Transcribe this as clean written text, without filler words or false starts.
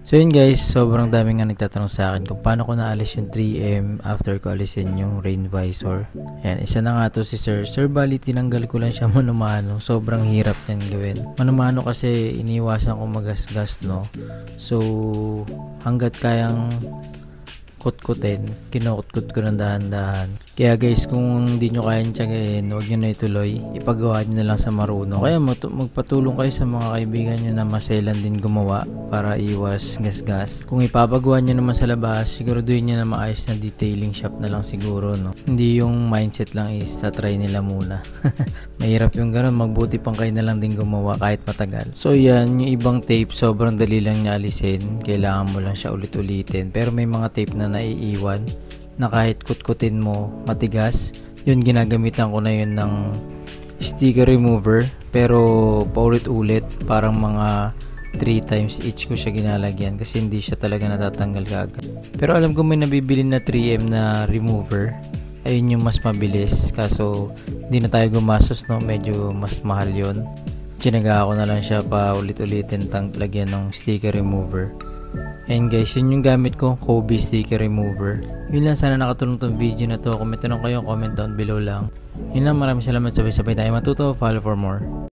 So yun guys, sobrang daming nga nagtatanong sa akin kung paano ko naalis yung 3M after ko alisin yung rain visor. Ayan, isa na nga to si Sir. Sir, bali tinanggal ko lang siya mano-mano. Sobrang hirap yan gawin. Mano-mano kasi iniwasan ko magasgas, no? So, hanggat kayang kutkutin, kinukut-kut ko ng dahan-dahan. Kaya guys, kung hindi nyo kayang tiyagain, huwag nyo na ituloy. Ipagawa nyo na lang sa marunong. Kaya magpatulong kayo sa mga kaibigan nyo na maselan din gumawa para iwas gasgas. Kung ipapagawa nyo naman sa labas, siguraduhin nyo na maayos na detailing shop na lang siguro, no? Hindi yung mindset lang is sa try nila muna. Mahirap yung ganun, magbuti pang kayo na lang din gumawa kahit matagal. So yan, yung ibang tape, sobrang dali lang niya alisin. Kailangan mo lang siya ulit-ulitin. Pero may mga tape na naiiwan na kahit kutkutin mo matigas, yun ginagamitan ko na yun ng sticker remover, pero paulit-ulit, parang mga 3 times each ko siya ginalagyan kasi hindi siya talaga natatanggal kaagad. Pero alam ko may nabibili na 3M na remover, ayun yung mas mabilis, kaso hindi na tayo gumastos, no? Medyo mas mahal yun. Tinaga ko na lang siya pa ulit-ulitin lagyan ng sticker remover. And guys, yun yung gamit ko, Kobe sticker remover. Yun lang, sana nakatulong tong video na to. Kung may tanong kayo, comment down below lang. Yun lang, maraming salamat, sabay-sabay tayo matuto. Follow for more.